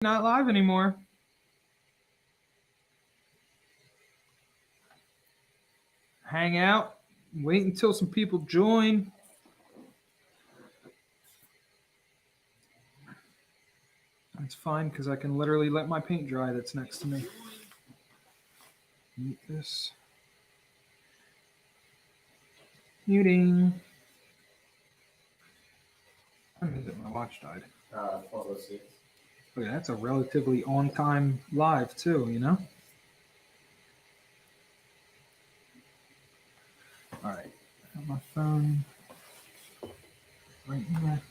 Not live anymore. Hang out, wait until some people join. That's fine because I can literally let my paint dry that's next to me. Mute this. Muting. When is it? My watch died. 12:06. Oh yeah, that's a relatively on-time live too, you know? All right, got my phone right here.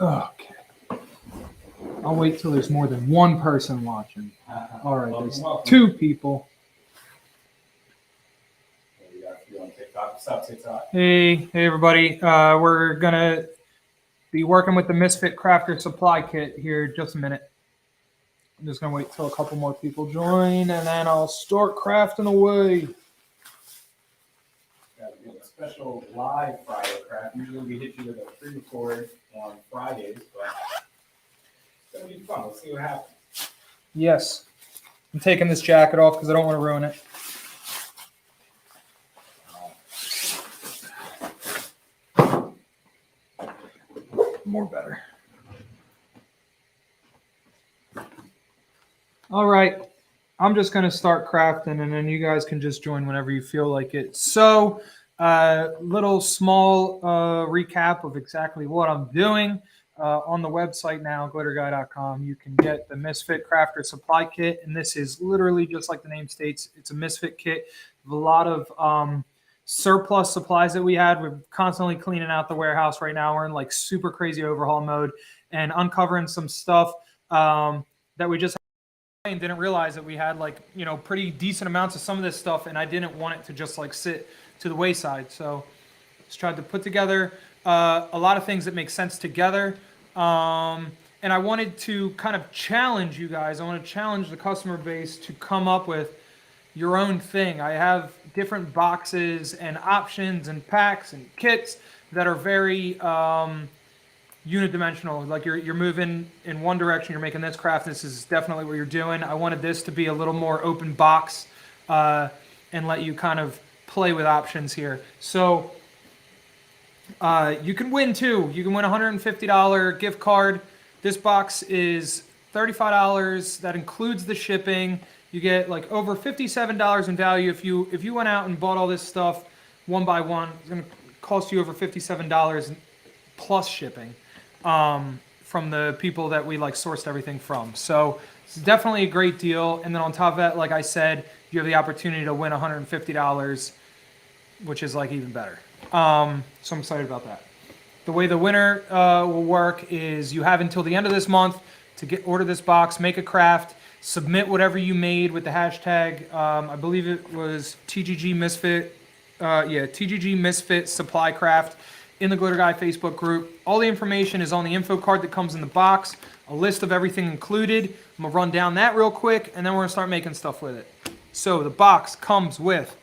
Okay. I'll wait till there's more than one person watching. All right, there's two people. You on TikTok? Stop TikTok. Hey everybody. We're gonna be working with the Misfit Crafter supply kit here in just a minute. I'm just gonna wait till a couple more people join, and then I'll start crafting away. Got to do a special live Friday craft. Usually we hit you with a pre-record on Fridays, but it's gonna be fun. Let's see what happens. Yes, I'm taking this jacket off because I don't want to ruin it. More better. All right, I'm just going to start crafting, and then you guys can just join whenever you feel like it. So, little small recap of exactly what I'm doing. On the website now, glitterguy.com, you can get the Misfit Crafter Supply Kit, and this is literally just like the name states. It's a Misfit kit with a lot of surplus supplies that we had. We're constantly cleaning out the warehouse right now. We're in like super crazy overhaul mode and uncovering some stuff that we just and didn't realize that we had like, you know, pretty decent amounts of some of this stuff, and I didn't want it to just like sit to the wayside. So just tried to put together a lot of things that make sense together. And I wanted to kind of challenge you guys. I want to challenge the customer base to come up with your own thing. I have different boxes and options and packs and kits that are very unidimensional. Like you're moving in one direction, you're making this craft. This is definitely what you're doing. I wanted this to be a little more open box and let you kind of play with options here. So you can win too. You can win a $150 gift card. This box is $35. That includes the shipping. You get like over $57 in value. If you went out and bought all this stuff one by one, it's going to cost you over $57 plus shipping from the people that we like sourced everything from. So it's definitely a great deal. And then on top of that, like I said, you have the opportunity to win $150, which is like even better. So I'm excited about that. The way the winner will work is you have until the end of this month to order this box, make a craft, submit whatever you made with the hashtag. I believe it was TGG Misfit. TGG Misfit Supply Craft in the Glitter Guy Facebook group. All the information is on the info card that comes in the box, a list of everything included. I'm gonna run down that real quick, and then we're gonna start making stuff with it. So the box comes with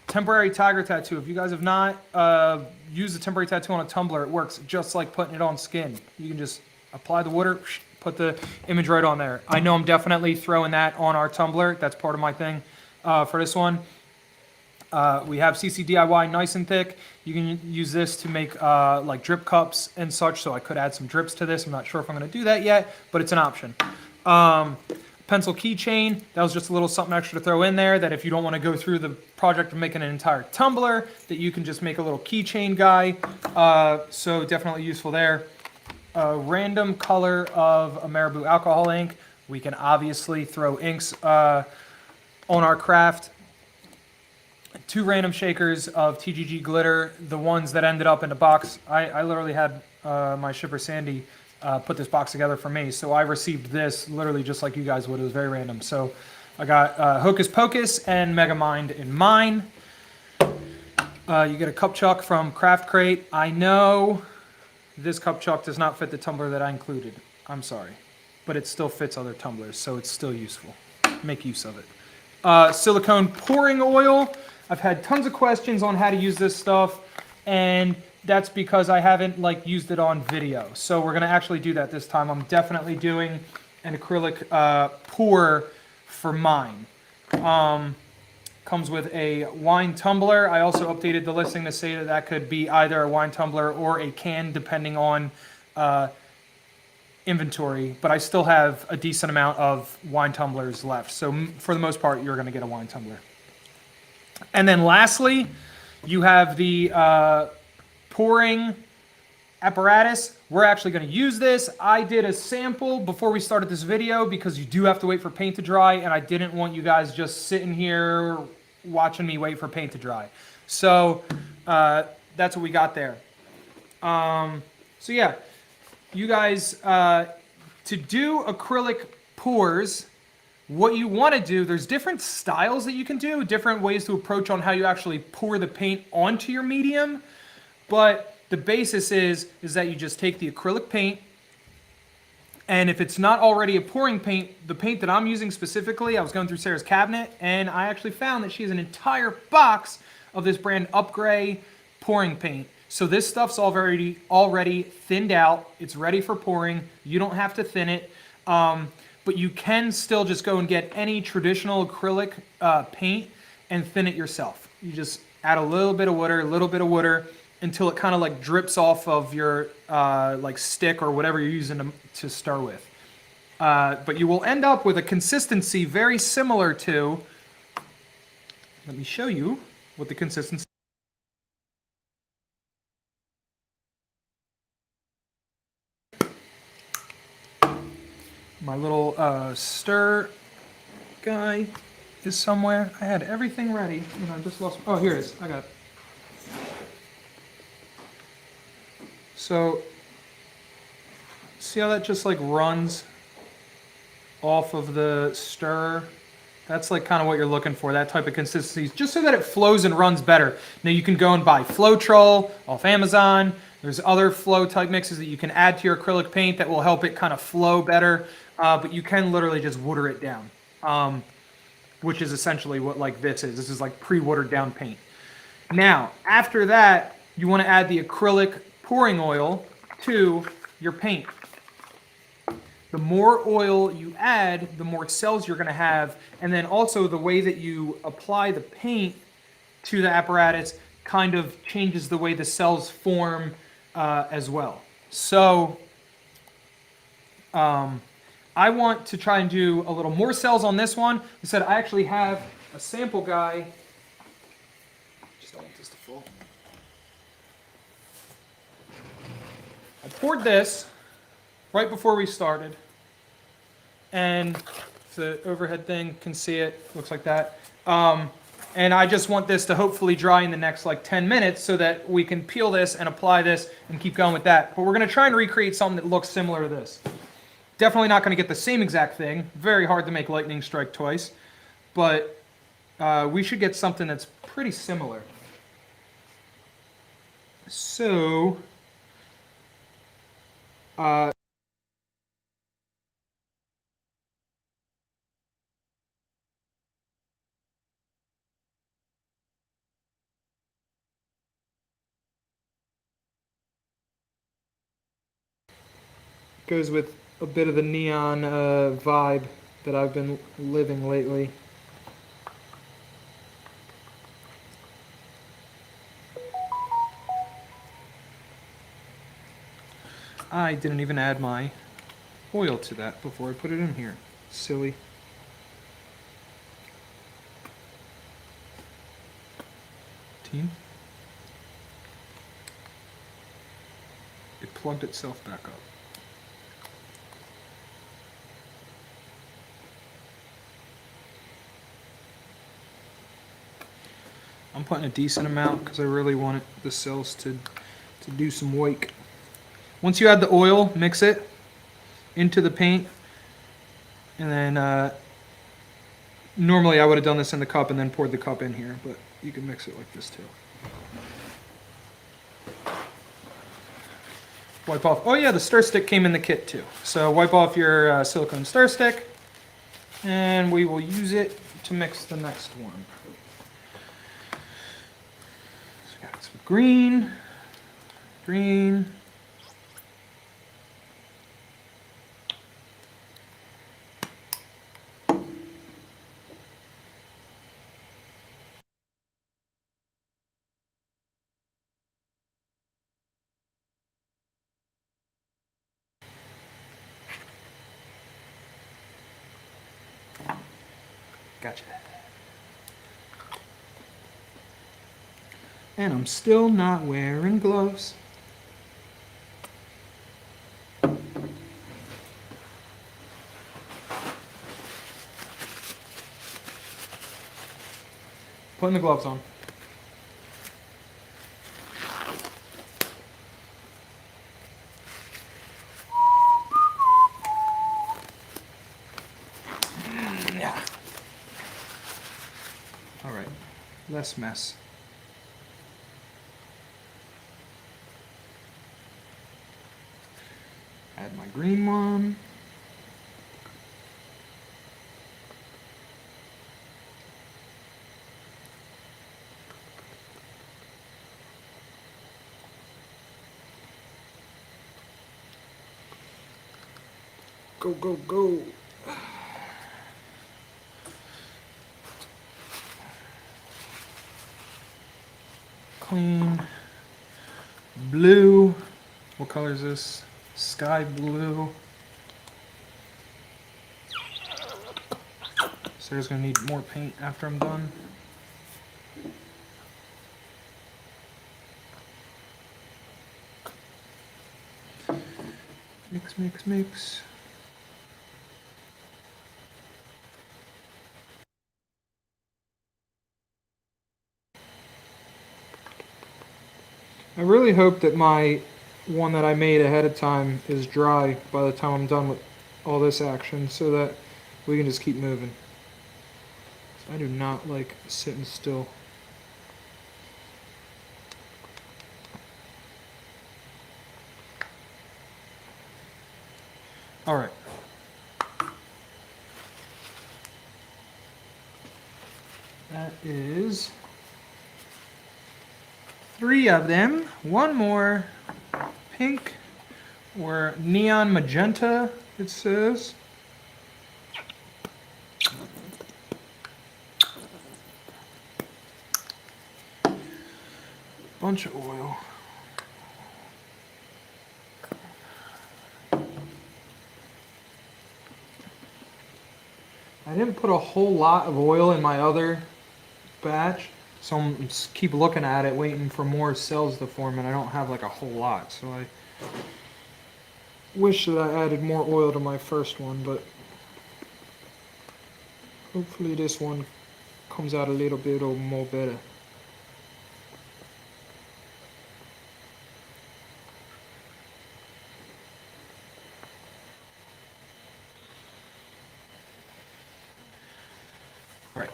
temporary tiger tattoo. If you guys have not used a temporary tattoo on a tumbler, it works just like putting it on skin. You can just apply the water, put the image right on there. I know I'm definitely throwing that on our tumbler. That's part of my thing for this one. We have CC DIY Nice and Thick. You can use this to make like drip cups and such, so I could add some drips to this. I'm not sure if I'm going to do that yet, but it's an option. Pencil keychain, that was just a little something extra to throw in there, that if you don't want to go through the project of making an entire tumbler, that you can just make a little keychain guy. So definitely useful there. A random color of a Marabou alcohol ink. We can obviously throw inks on our craft. 2 random shakers of TGG glitter, the ones that ended up in the box. I literally had my shipper Sandy put this box together for me, so I received this literally just like you guys would. It was very random. So I got Hocus Pocus and Megamind in mine. You get a cup chuck from Craft Crate. I know this cup chuck does not fit the tumbler that I included. I'm sorry, but it still fits other tumblers, so it's still useful. Make use of it. silicone pouring oil. I've had tons of questions on how to use this stuff, and that's because I haven't used it on video. So we're gonna actually do that this time. I'm definitely doing an acrylic pour for mine. Comes with a wine tumbler. I also updated the listing to say that that could be either a wine tumbler or a can, depending on inventory, but I still have a decent amount of wine tumblers left. So for the most part, you're going to get a wine tumbler. And then lastly, you have the pouring apparatus. We're actually going to use this. I did a sample before we started this video because you do have to wait for paint to dry, and I didn't want you guys just sitting here watching me wait for paint to dry. So that's what we got there. So yeah, you guys, to do acrylic pours, what you want to do, there's different styles that you can do, different ways to approach on how you actually pour the paint onto your medium. But the basis is that you just take the acrylic paint, and if it's not already a pouring paint, the paint that I'm using specifically, I was going through Sarah's cabinet, and I actually found that she has an entire box of this brand Upgray pouring paint. So this stuff's already thinned out. It's ready for pouring. You don't have to thin it. But you can still just go and get any traditional acrylic paint and thin it yourself. You just add a little bit of water, until it kind of drips off of your stick or whatever you're using to stir with. But you will end up with a consistency very similar to, let me show you what the consistency. My little stir guy is somewhere. I had everything ready, and I just lost. Oh, here it is. I got it. So, see how that just runs off of the stir? That's kind of what you're looking for, that type of consistency, just so that it flows and runs better. Now you can go and buy Floetrol off Amazon. There's other flow type mixes that you can add to your acrylic paint that will help it kind of flow better. But you can literally just water it down, which is essentially what this is. This is pre-watered down paint. Now, after that, you want to add the acrylic pouring oil to your paint. The more oil you add, the more cells you're going to have, and then also the way that you apply the paint to the apparatus kind of changes the way the cells form as well. So I want to try and do a little more cells on this one. I said I actually have a sample guy. Just don't want this to fall. I poured this right before we started, and the overhead thing can see it, looks like that. And I just want this to hopefully dry in the next 10 minutes so that we can peel this and apply this and keep going with that. But we're going to try and recreate something that looks similar to this. Definitely not going to get the same exact thing. Very hard to make lightning strike twice. But we should get something that's pretty similar. So goes with a bit of the neon vibe that I've been living lately. I didn't even add my oil to that before I put it in here. Silly. It plugged itself back up. I'm putting a decent amount because I really want the cells to do some wake. Once you add the oil, mix it into the paint, and then normally I would have done this in the cup and then poured the cup in here, but you can mix it like this too. Wipe off. Oh yeah, the stir stick came in the kit too. So wipe off your silicone stir stick, and we will use it to to mix the next one. So we got some green, green. Gotcha. And I'm still not wearing gloves. Putting the gloves on. Yeah. All right, less mess. Add my green one. Go, go, go. Clean. Blue. What color is this? Sky blue. Sarah's gonna need more paint after I'm done. Mix, mix, mix. I really hope that my one that I made ahead of time is dry by the time I'm done with all this action so that we can just keep moving. I do not like sitting still. All right. That is 3 of them. One more pink or neon magenta, it says. Bunch of oil. I didn't put a whole lot of oil in my other batch, so I'm just keep looking at it, waiting for more cells to form, and I don't have like a whole lot, so I wish that I added more oil to my first one, but hopefully this one comes out a little bit more better. All right.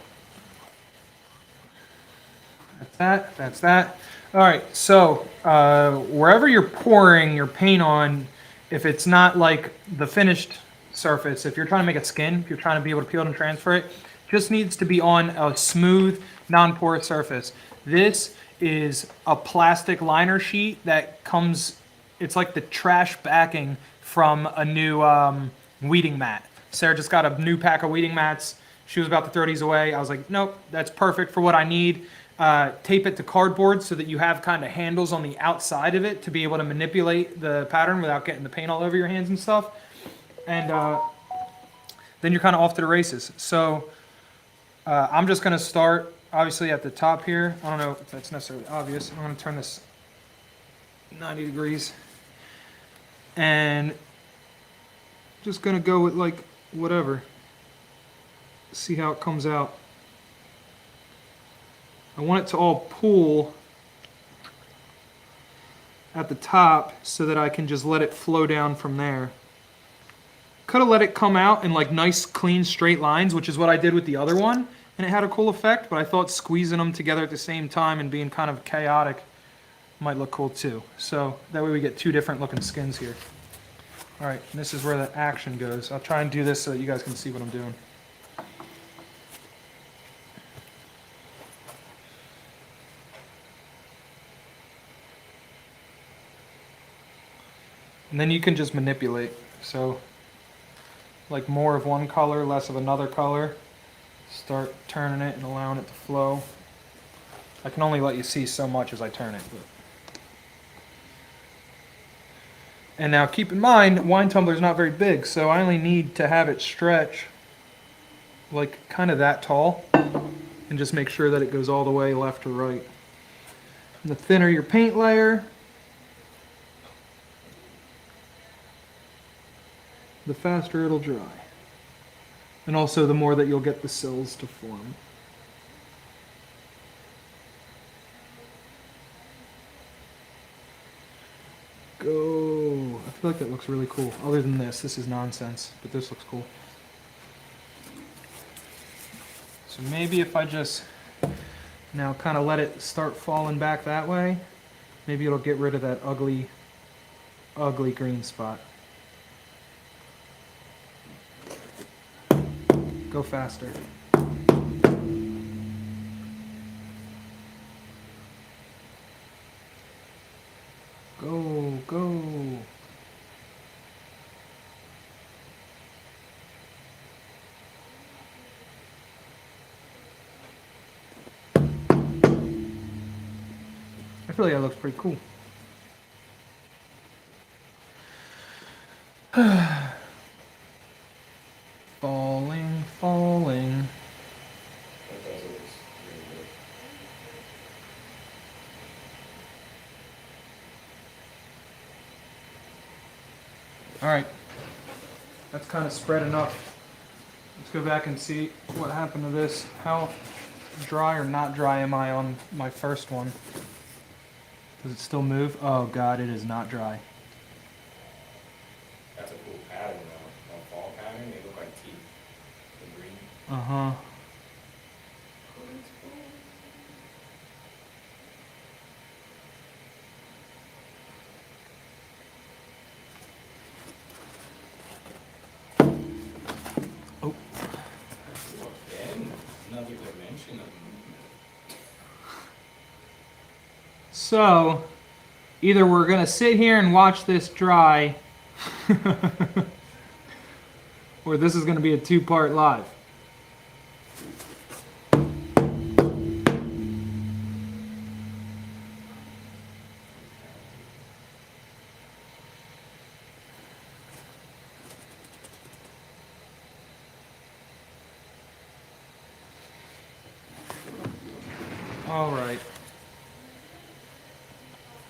That's that. That's that. All right. So wherever you're pouring your paint on, if it's not like the finished surface, if you're trying to make it skin, if you're trying to be able to peel it and transfer it, just needs to be on a smooth, non-porous surface. This is a plastic liner sheet that comes, it's like the trash backing from a new weeding mat. Sarah just got a new pack of weeding mats. She was about to throw these away. I was like, nope, that's perfect for what I need. Tape it to cardboard so that you have kind of handles on the outside of it to be able to manipulate the pattern without getting the paint all over your hands and stuff. And then you're kind of off to the races. So I'm just going to start, obviously, at the top here. I don't know if that's necessarily obvious. I'm going to turn this 90 degrees. And just going to go with, like, whatever. See how it comes out. I want it to all pool at the top so that I can just let it flow down from there. Could have let it come out in like nice, clean, straight lines, which is what I did with the other one, and it had a cool effect, but I thought squeezing them together at the same time and being kind of chaotic might look cool too. So that way we get 2 different looking skins here. All right, and this is where the action goes. I'll try and do this so that you guys can see what I'm doing. And then you can just manipulate. So, like more of one color, less of another color. Start turning it and allowing it to flow. I can only let you see so much as I turn it. But. And now keep in mind, wine tumbler is not very big, so I only need to have it stretch like kind of that tall and just make sure that it goes all the way left or right. And the thinner your paint layer, the faster it'll dry. And also the more that you'll get the sills to form. Go. I feel like that looks really cool. Other than this is nonsense, but this looks cool. So maybe if I just now kind of let it start falling back that way, maybe it'll get rid of that ugly, ugly green spot. Go faster. Go, go. I feel like that looks pretty cool. Falling, falling. All right, that's kind of spread enough. Let's go back and see what happened to this. How dry or not dry am I on my first one? Does it still move? Oh God, it is not dry. That's a cool pattern though. No fall pattern. They look like teeth. The green. Uh-huh. Oh. Again, another dimension of So, either we're gonna sit here and watch this dry, or this is gonna be a two-part live. All right.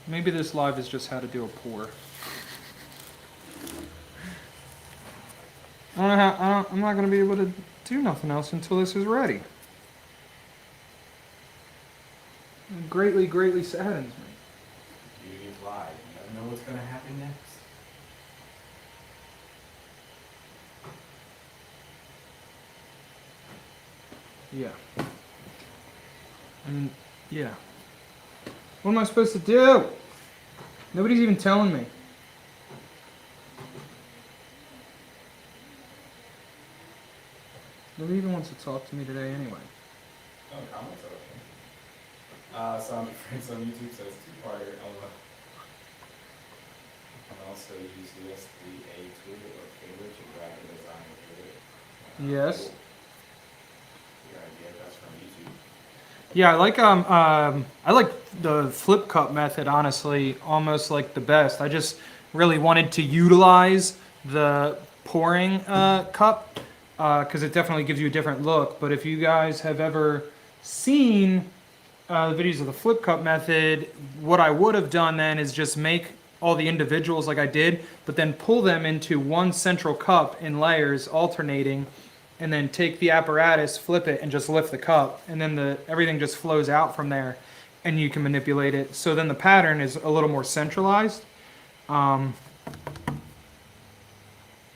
Maybe this live is just how to do a pour. I don't know how, I'm not going to be able to do nothing else until this is ready. It greatly, greatly saddens me. beauty of life. You never know what's going to happen next. Yeah. And yeah. What am I supposed to do? Nobody's even telling me. Nobody even wants to talk to me today anyway. No comments are okay. Some friends on YouTube says two-parter. And also use USB-A tool or cable to graphic design with it. Yes. Cool. Good idea. That's from YouTube. Yeah, I like the flip cup method, honestly, almost like the best. I just really wanted to utilize the pouring cup because it definitely gives you a different look. But if you guys have ever seen the videos of the flip cup method, what I would have done then is just make all the individuals like I did, but then pull them into one central cup in layers, alternating, and then take the apparatus, flip it, and just lift the cup, and then everything just flows out from there, and you can manipulate it. So then the pattern is a little more centralized. But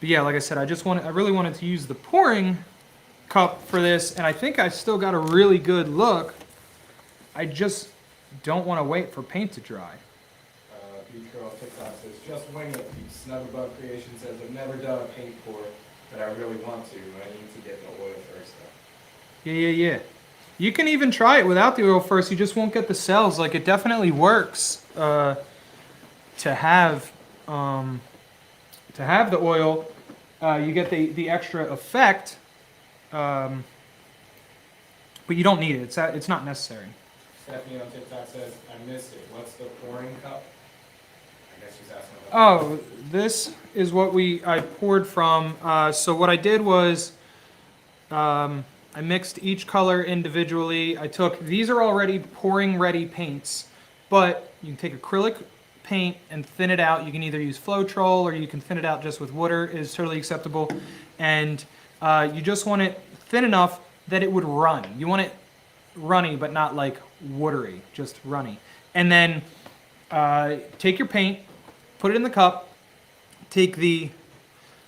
yeah, like I said, I really wanted to use the pouring cup for this, and I think I still got a really good look. I just don't want to wait for paint to dry. Beach Girl TikTok says, just wing it. Snugglebug Creation says, I've never done a paint pour, but I really want to. I need to get the oil first though. Yeah. You can even try it without the oil first. You just won't get the cells. Like, it definitely works to have to have the oil, you get the extra effect, but you don't need it. It's not necessary. Stephanie on TikTok says, I missed it. What's the pouring cup? I guess she's asking about. Oh, this is what I poured from. So what I did was I mixed each color individually. These are already pouring ready paints, but you can take acrylic paint and thin it out. You can either use Floetrol or you can thin it out just with water. It is totally acceptable. And you just want it thin enough that it would run. You want it runny, but not like watery, just runny. And then take your paint, put it in the cup, take the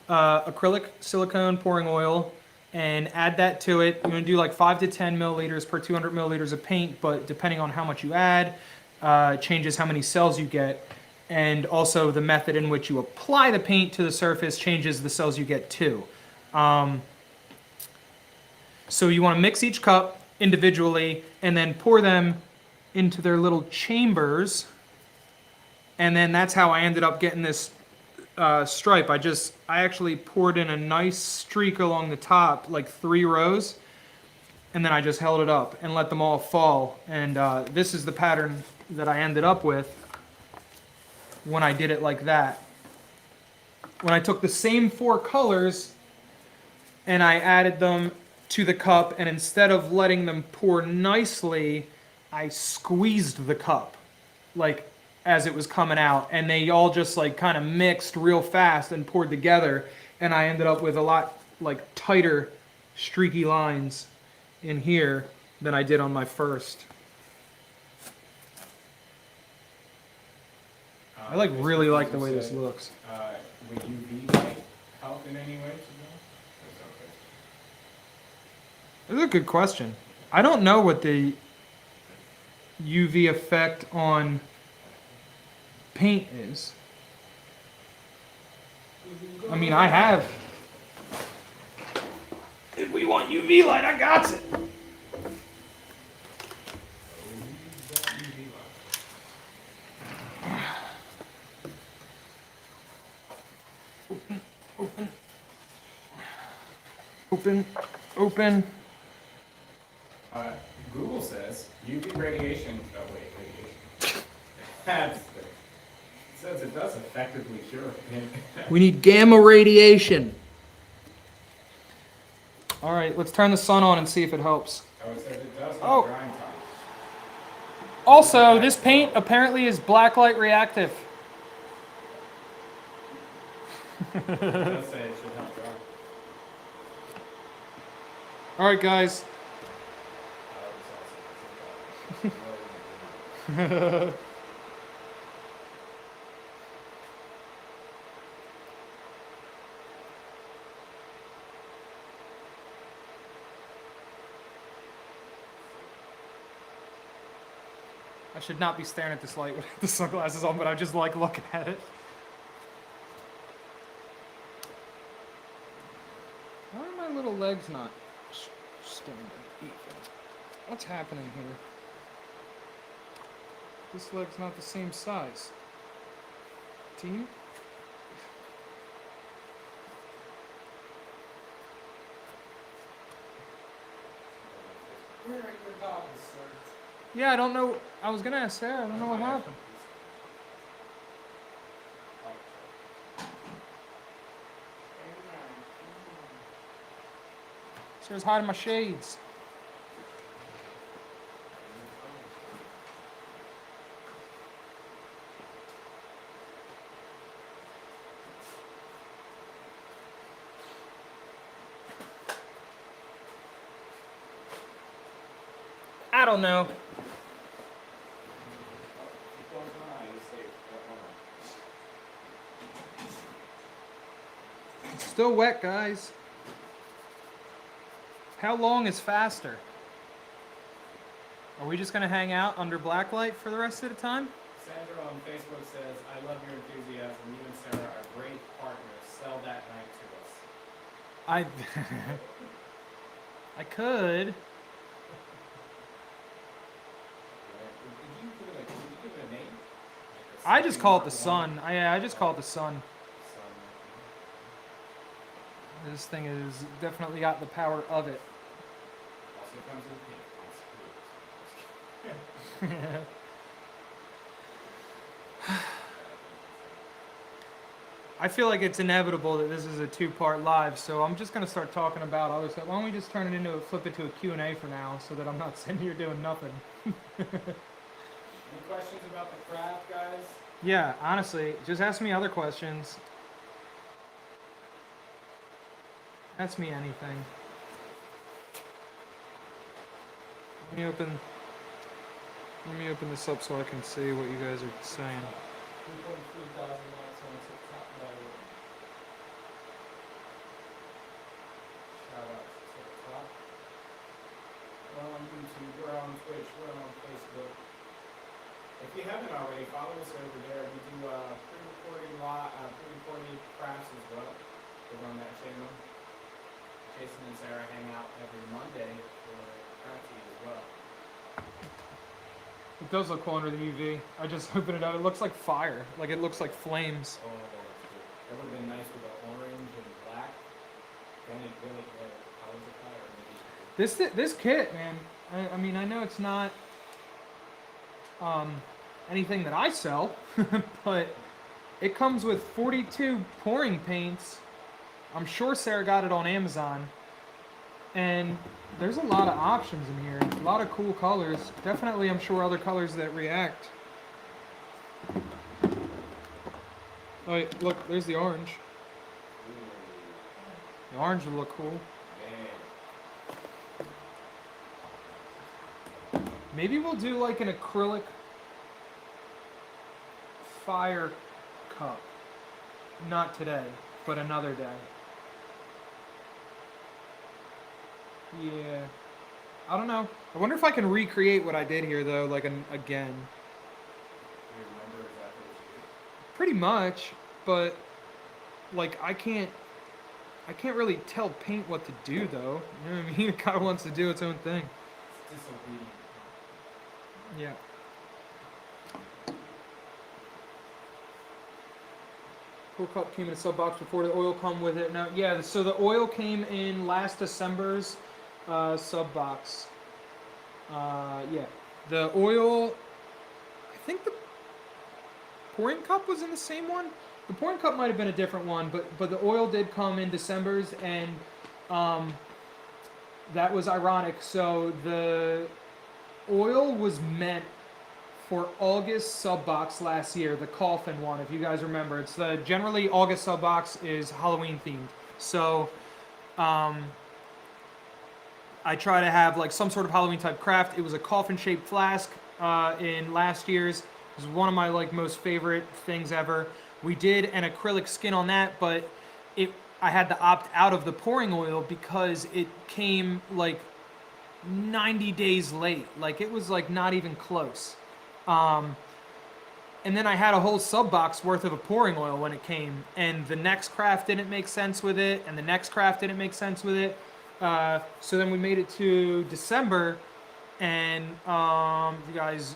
acrylic silicone pouring oil, and add that to it. You're going to do like 5 to 10 milliliters per 200 milliliters of paint, but depending on how much you add, changes how many cells you get. And also the method in which you apply the paint to the surface changes the cells you get too. So you want to mix each cup individually and then pour them into their little chambers. And then that's how I ended up getting this stripe. I actually poured in a nice streak along the top, like 3 rows, and then I just held it up and let them all fall. And this is the pattern that I ended up with when I did it like that. When I took the same 4 colors and I added them to the cup, and instead of letting them pour nicely, I squeezed the cup, like as it was coming out, and they all just like kind of mixed real fast and poured together, and I ended up with a lot like tighter streaky lines in here than I did on my first. I really like the way this looks. Would UV light help in any way? This is a good question. I don't know what the UV effect on paint is. I mean, I have. If we want UV light, I got it. Open. Google says UV radiation. Oh wait, radiation. It says it does effectively cure pink. We need gamma radiation. All right, let's turn the sun on and see if it helps. Oh, it says it does have Oh. drying time. Also, this paint apparently is blacklight reactive. It does say it should help dry. All right, guys. I should not be staring at this light with the sunglasses on, but I just like looking at it. Why are my little legs not standing even? What's happening here? This leg's not the same size. Team? Where are your goggles, sir? Yeah, I don't know. I was gonna ask Sarah. I don't know what happened. Sarah's hiding my shades. I don't know. It's still wet, guys. How long is faster? Are we just gonna hang out under blacklight for the rest of the time? Sandra on Facebook says, I love your enthusiasm. You and Sarah are great partners. Sell that night to us. I could. Did you give it a name? I just call it the sun. I just call it the sun. This thing is definitely got the power of it. Also comes with paint. I feel like it's inevitable that this is a two-part live, so I'm just gonna start talking about other stuff. Why don't we just turn it into flip it to a Q&A for now, so that I'm not sitting here doing nothing. Any questions about the craft, guys? Yeah, honestly, just ask me other questions. Ask me anything. Let me open this up so I can see what you guys are saying. 3.3 thousand watts on TikTok battery. Shout out to TikTok. We're on YouTube, we're on Twitch, we're on Facebook. If you haven't already, follow us over there. We do pre-recorded crafts as well. We're on that channel. Jason and Sarah hang out every Monday for crafty as well. It does look cool under the UV. I just opened it up. It looks like fire. Like it looks like flames. Oh, that's good. That would have been nice with the orange and black. Then it really got colors of fire. This kit, man. I mean, I know it's not anything that I sell, but it comes with 42 pouring paints. I'm sure Sarah got it on Amazon. And there's a lot of options in here. A lot of cool colors. Definitely, I'm sure other colors that react. Oh, wait, look, there's the orange. The orange would look cool. Man. Maybe we'll do like an acrylic fire cup. Not today, but another day. Yeah. I don't know. I wonder if I can recreate what I did here though, like again. Do you remember exactly what you did? Pretty much, but like I can't really tell paint what to do though. You know what I mean? It kind of wants to do its own thing. It's disobedient. Yeah. Cool cup came in a sub box before the oil come with it. Now, yeah, so the oil came in last December's sub box. Yeah, the oil. I think the pouring cup was in the same one. The pouring cup might have been a different one, but the oil did come in December's, and that was ironic. So the oil was meant for August sub box last year, the coffin one, if you guys remember. It's the generally August sub box is Halloween themed. So I try to have like some sort of Halloween type craft. It was a coffin shaped flask in last year's. It was one of my like most favorite things ever. We did an acrylic skin on that, but I had to opt out of the pouring oil because it came like 90 days late. Like it was like not even close. And then I had a whole sub box worth of a pouring oil when it came, and the next craft didn't make sense with it, and the next craft didn't make sense with it. So then we made it to December, and if you guys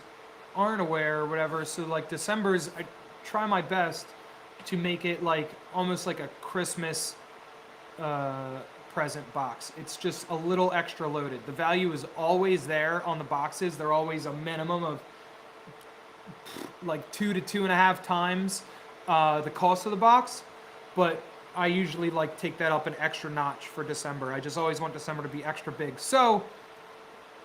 aren't aware or whatever, so like December's, I try my best to make it like almost like a Christmas present box. It's just a little extra loaded. The value is always there on the boxes. They're always a minimum of like 2 to 2.5 times the cost of the box, but I usually like take that up an extra notch for December. I just always want December to be extra big. So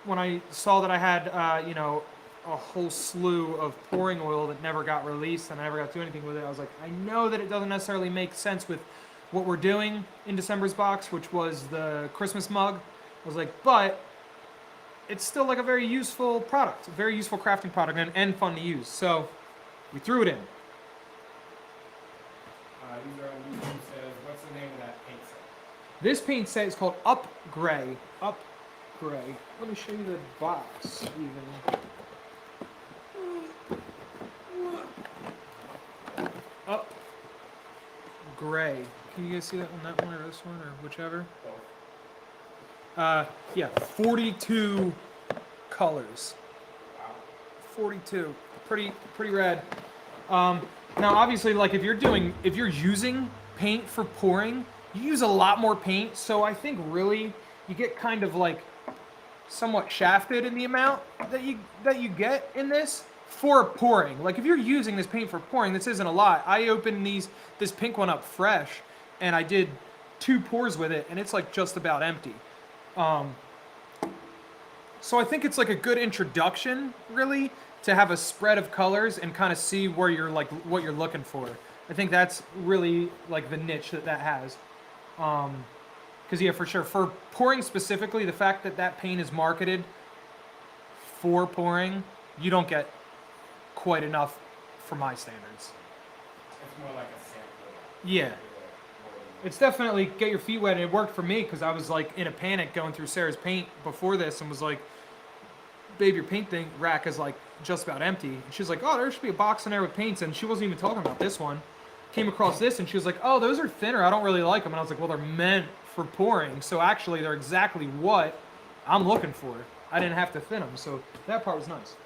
when I saw that I had a whole slew of pouring oil that never got released and I never got to do anything with it, I was like, I know that it doesn't necessarily make sense with what we're doing in December's box, which was the Christmas mug. I was like, but it's still like a very useful product, a very useful crafting product, and fun to use. So we threw it in. User on YouTube says, what's the name of that paint set? This paint set is called Up Gray. Up Gray. Let me show you the box even. Up Gray. Can you guys see that one or this one or whichever? Yeah, 42 colors. Wow. 42. Pretty rad. Now obviously, like if you're using paint for pouring, you use a lot more paint. So I think really you get kind of like somewhat shafted in the amount that you get in this for pouring. Like if you're using this paint for pouring, this isn't a lot. I opened this pink one up fresh, and I did 2 pours with it, and it's like just about empty. So I think it's like a good introduction, really, to have a spread of colors and kind of see where you're like what you're looking for. I think that's really like the niche that has. Because yeah, for sure, for pouring specifically, the fact that that paint is marketed for pouring, you don't get quite enough for my standards. It's more like a sample. Yeah. It's definitely get your feet wet, and it worked for me because I was like in a panic going through Sarah's paint before this and was like, babe, your paint thing rack is like just about empty. And she's like, oh, there should be a box in there with paints, and she wasn't even talking about this one. Came across this, and she was like, oh, those are thinner, I don't really like them. And I was like, well, they're meant for pouring, so actually they're exactly what I'm looking for. I didn't have to thin them, so that part was nice.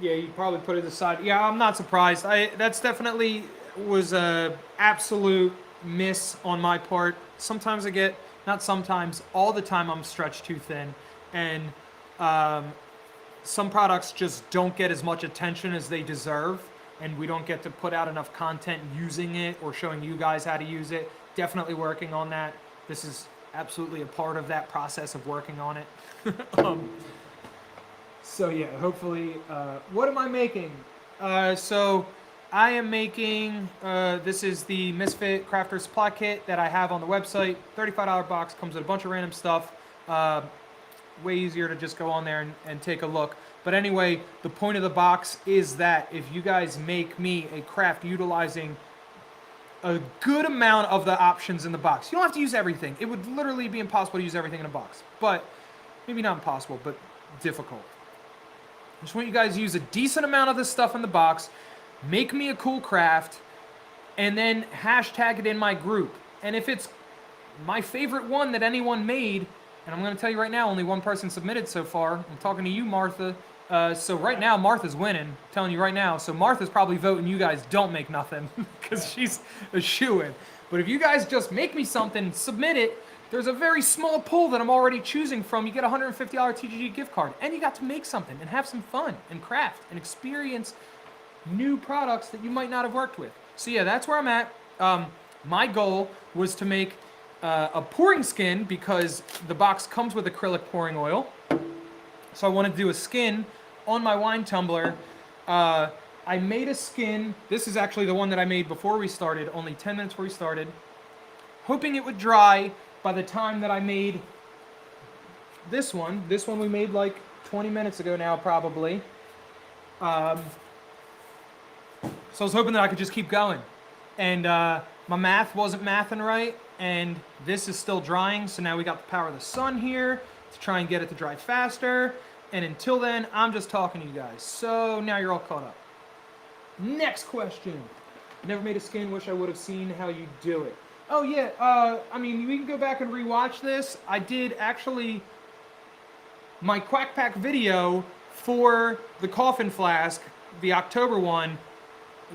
Yeah, you probably put it aside. Yeah, I'm not surprised. That's definitely was a absolute miss on my part. Sometimes I get, not sometimes, all the time I'm stretched too thin, and some products just don't get as much attention as they deserve, and we don't get to put out enough content using it or showing you guys how to use it. Definitely working on that. This is absolutely a part of that process of working on it. So yeah, hopefully, what am I making? So I am making, this is the Misfit Crafter Supply Kit that I have on the website. $35 box, comes with a bunch of random stuff. Way easier to just go on there and take a look. But anyway, the point of the box is that if you guys make me a craft utilizing a good amount of the options in the box, you don't have to use everything. It would literally be impossible to use everything in a box. But, maybe not impossible, but difficult. I just want you guys to use a decent amount of this stuff in the box, make me a cool craft, and then hashtag it in my group. And if it's my favorite one that anyone made, and I'm going to tell you right now, only one person submitted so far. I'm talking to you, Martha. So right now, Martha's winning. I'm telling you right now. So Martha's probably voting you guys don't make nothing because she's a shoo-in. But if you guys just make me something, submit it, there's a very small pool that I'm already choosing from. You get a $150 TGG gift card, and you got to make something and have some fun and craft and experience new products that you might not have worked with. So yeah, that's where I'm at. My goal was to make a pouring skin because the box comes with acrylic pouring oil. So I wanted to do a skin on my wine tumbler. I made a skin. This is actually the one that I made before we started, only 10 minutes before we started, hoping it would dry by the time that I made this one. This one we made like 20 minutes ago now, probably. So I was hoping that I could just keep going. And my math wasn't mathing right, and this is still drying, so now we got the power of the sun here to try and get it to dry faster. And until then, I'm just talking to you guys. So now you're all caught up. Next question. Never made a skin, wish I would have seen how you do it. Oh yeah, I mean, we can go back and rewatch this. I did actually my Quack Pack video for the Coffin Flask, the October one,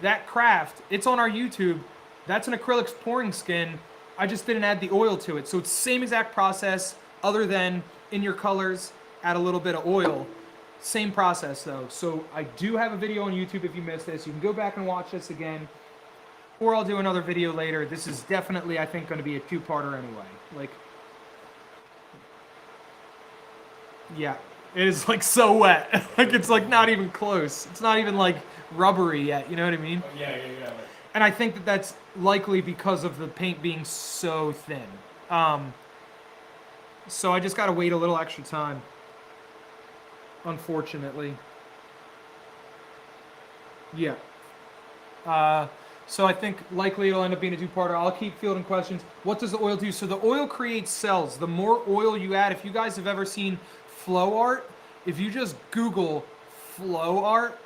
that craft, it's on our YouTube. That's an acrylics pouring skin. I just didn't add the oil to it. So it's the same exact process, other than in your colors, add a little bit of oil. Same process though. So I do have a video on YouTube if you missed this. You can go back and watch this again. Or I'll do another video later. This is definitely, I think, going to be a two-parter anyway. Like, yeah, it is like so wet. Like it's like not even close. It's not even like rubbery yet. You know what I mean? Oh, yeah. And I think that that's likely because of the paint being so thin. So I just got to wait a little extra time, unfortunately. Yeah. So I think likely it'll end up being a two-parter. I'll keep fielding questions. What does the oil do? So the oil creates cells. The more oil you add, if you guys have ever seen flow art, if you just Google flow art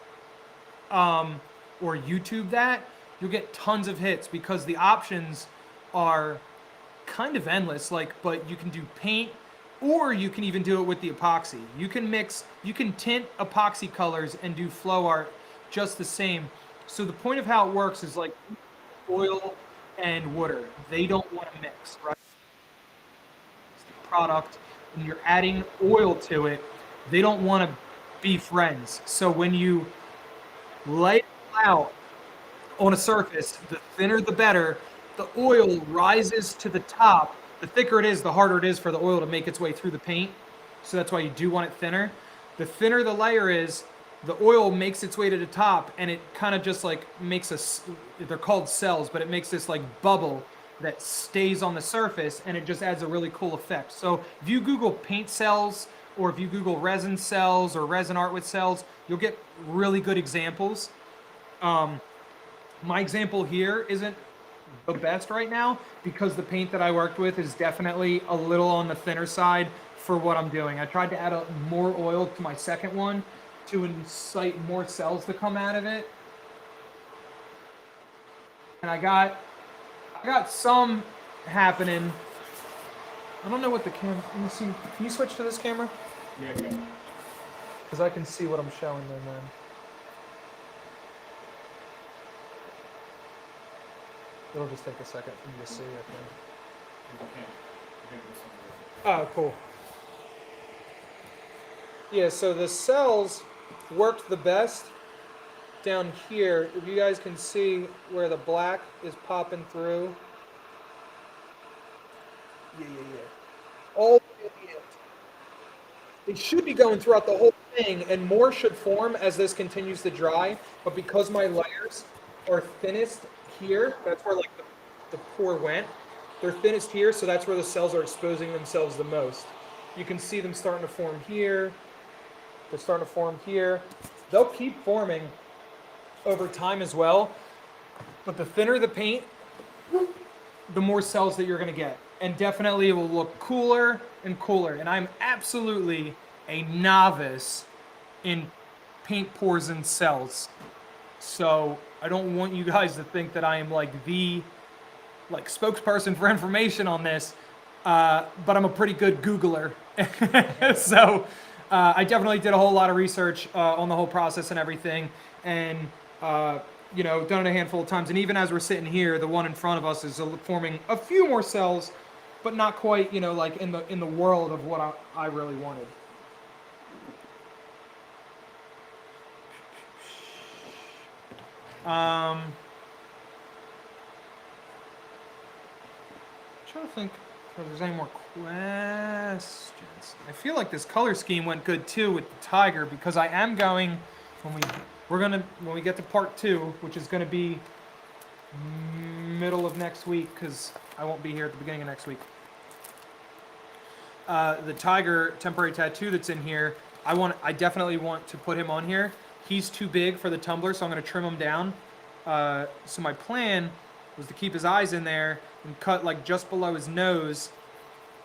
or YouTube that, you'll get tons of hits because the options are kind of endless. But you can do paint, or you can even do it with the epoxy. You can tint epoxy colors and do flow art just the same. So the point of how it works is like oil and water. They don't want to mix, right? It's the product, when you're adding oil to it, they don't want to be friends. So when you lay it out on a surface, the thinner the better. The oil rises to the top. The thicker it is, the harder it is for the oil to make its way through the paint. So that's why you do want it thinner. The thinner the layer is, the oil makes its way to the top, and it kind of just like makes they're called cells, but it makes this like bubble that stays on the surface, and it just adds a really cool effect. So if you Google paint cells, or if you Google resin cells or resin art with cells, you'll get really good examples. My example here isn't the best right now because the paint that I worked with is definitely a little on the thinner side for what I'm doing. I tried to add more oil to my second one to incite more cells to come out of it. And I got some happening. I don't know what the camera, let me see. Can you switch to this camera? Yeah, okay. Because I can see what I'm showing them then. It'll just take a second for me to see, I think. You can't do something. Oh, cool. Yeah, so the cells worked the best down here. If you guys can see where the black is popping through. Yeah. All the way in. It should be going throughout the whole thing, and more should form as this continues to dry. But because my layers are thinnest here, that's where like the pour went. They're thinnest here, so that's where the cells are exposing themselves the most. You can see them starting to form here. They're starting to form here. They'll keep forming over time as well. But the thinner the paint, the more cells that you're going to get. And definitely it will look cooler and cooler. And I'm absolutely a novice in paint pours and cells. So I don't want you guys to think that I am like the spokesperson for information on this. But I'm a pretty good Googler. So I definitely did a whole lot of research on the whole process and everything. And done it a handful of times. And even as we're sitting here, the one in front of us is forming a few more cells, but not quite, like in the world of what I really wanted. Trying to think if there's any more questions. I feel like this color scheme went good too with the tiger, because I am going when we get to part 2, which is going to be middle of next week, because I won't be here at the beginning of next week. The tiger temporary tattoo that's in here, I definitely want to put him on here. He's too big for the tumbler, so I'm going to trim him down. So my plan was to keep his eyes in there and cut like just below his nose,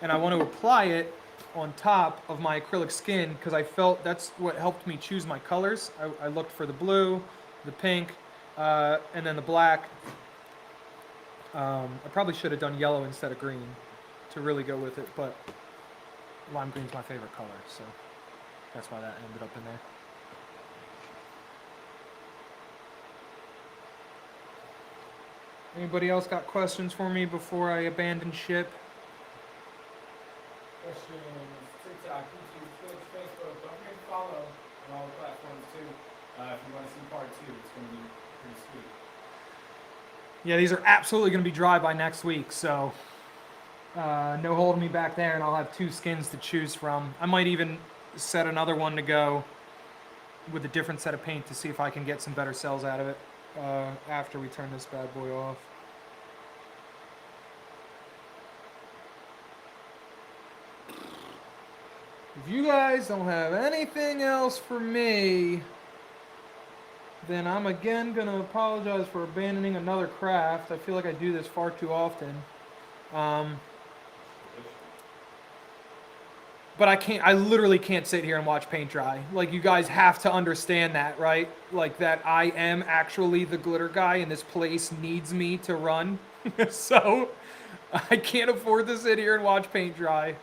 and I want to apply it on top of my acrylic skin, because I felt that's what helped me choose my colors. I looked for the blue, the pink, and then the black. I probably should have done yellow instead of green to really go with it, but lime green's my favorite color, so that's why that ended up in there. Anybody else got questions for me before I abandon ship? Questions, TikTok, YouTube, Twitch, Facebook. Don't forget to follow on all the platforms too. If you want to see part 2, it's going to be pretty sweet. Yeah, these are absolutely going to be dry by next week, so no holding me back there, and I'll have 2 skins to choose from. I might even set another one to go with a different set of paint to see if I can get some better cells out of it after we turn this bad boy off. If you guys don't have anything else for me, then I'm again going to apologize for abandoning another craft. I feel like I do this far too often. But I literally can't sit here and watch paint dry. Like, you guys have to understand that, right? Like, that I am actually the glitter guy and this place needs me to run. So, I can't afford to sit here and watch paint dry.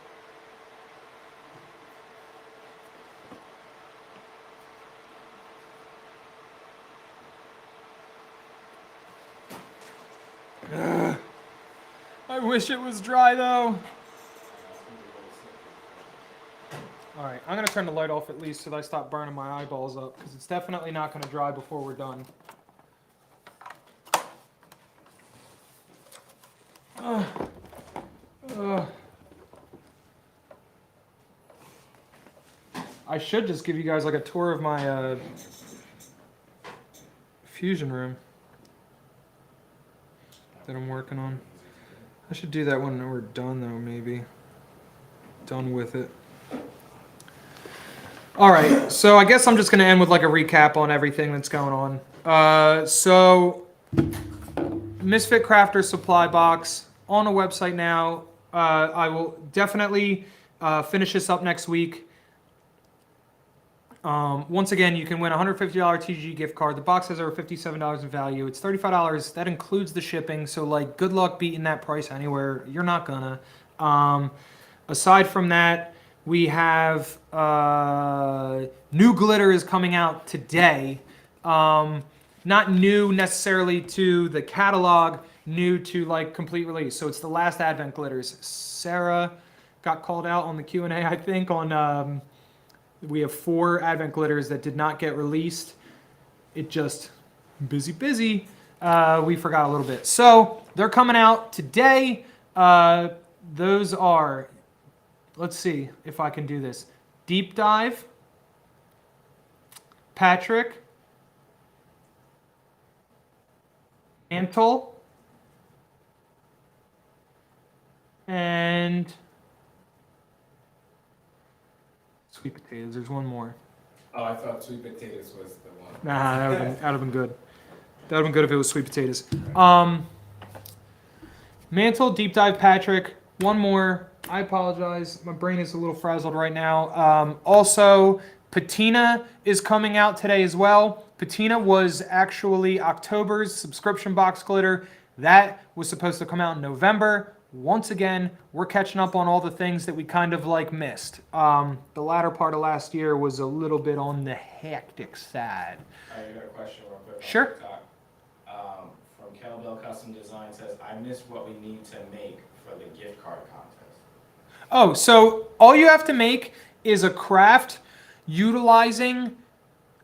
Ugh. I wish it was dry though. All right, I'm gonna turn the light off at least so that I stop burning my eyeballs up, because it's definitely not gonna dry before we're done. Ugh. Ugh. I should just give you guys like a tour of my fusion room that I'm working on. I should do that when we're done though, maybe. Done with it. All right, so I guess I'm just gonna end with like a recap on everything that's going on. So Misfit Crafter supply box on a website now. I will definitely finish this up next week. Once again, you can win a $150 TGG gift card. The box has over $57 in value. It's $35. That includes the shipping. So, like, good luck beating that price anywhere. You're not gonna. Aside from that, we have new glitter is coming out today. Not new necessarily to the catalog, new to like complete release. So it's the last Advent glitters. Sarah got called out on the Q&A, I think, on we have 4 Advent glitters that did not get released. It just, busy. We forgot a little bit. So they're coming out today. Those are, let's see if I can do this. Deep Dive, Patrick, Mantle, and sweet potatoes. There's one more. Oh, I thought sweet potatoes was the one. Nah, that would have been good. That would have been good if it was sweet potatoes. Mantle, Deep Dive, Patrick. One more. I apologize. My brain is a little frazzled right now. Also, Patina is coming out today as well. Patina was actually October's subscription box glitter. That was supposed to come out in November. Once again, we're catching up on all the things that we kind of like missed. The latter part of last year was a little bit on the hectic side. I got a question real quick. Sure. TikTok. From Kettlebell Custom Design says, I missed what we need to make for the gift card contest. Oh, so all you have to make is a craft utilizing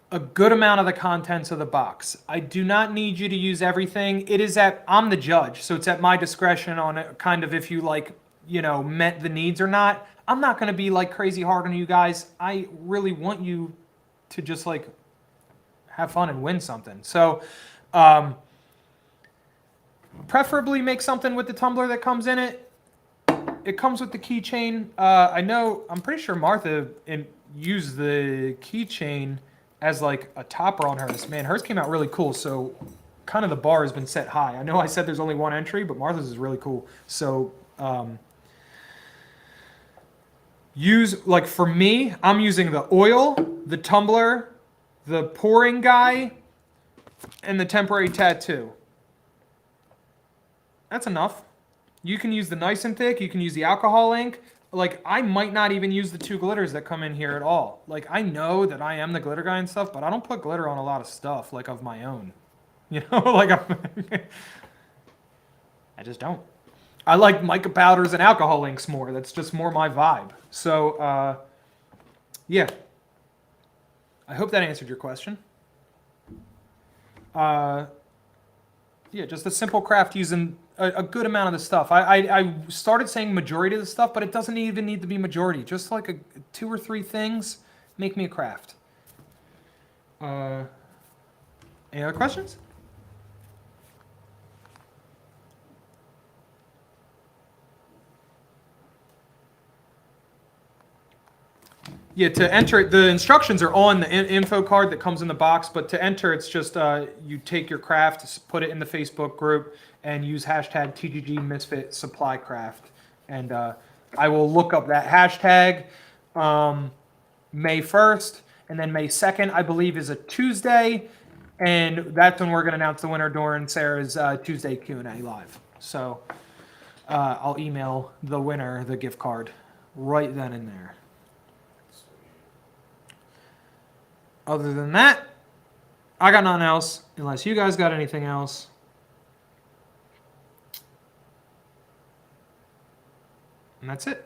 a good amount of the contents of the box. I do not need you to use everything. It is I'm the judge, so it's at my discretion on it, kind of if you like, met the needs or not. I'm not going to be like crazy hard on you guys. I really want you to just like have fun and win something. So, preferably make something with the tumbler that comes in it. It comes with the keychain. I'm pretty sure Martha used the keychain as like a topper on hers. Man, hers came out really cool. So kind of the bar has been set high. I know I said there's only one entry, but Martha's is really cool. So for me, I'm using the oil, the tumbler, the pouring guy, and the temporary tattoo. That's enough. You can use the nice and thick. You can use the alcohol ink. Like, I might not even use the 2 glitters that come in here at all. Like, I know that I am the glitter guy and stuff, but I don't put glitter on a lot of stuff, like, of my own. Like, I just don't. I like mica powders and alcohol inks more. That's just more my vibe. So, yeah. I hope that answered your question. Yeah, just a simple craft using a good amount of the stuff. I started saying majority of the stuff, but it doesn't even need to be majority. Just like 2 or 3 things make me a craft. Any other questions? Yeah, to enter it, the instructions are on the info card that comes in the box, but to enter, it's just you take your craft, put it in the Facebook group, and use hashtag TGG Misfit Supply Craft. And I will look up that hashtag May 1st, and then May 2nd, I believe, is a Tuesday, and that's when we're going to announce the winner during Sarah's Tuesday Q&A live. So I'll email the winner the gift card right then and there. Other than that, I got nothing else, unless you guys got anything else. And that's it.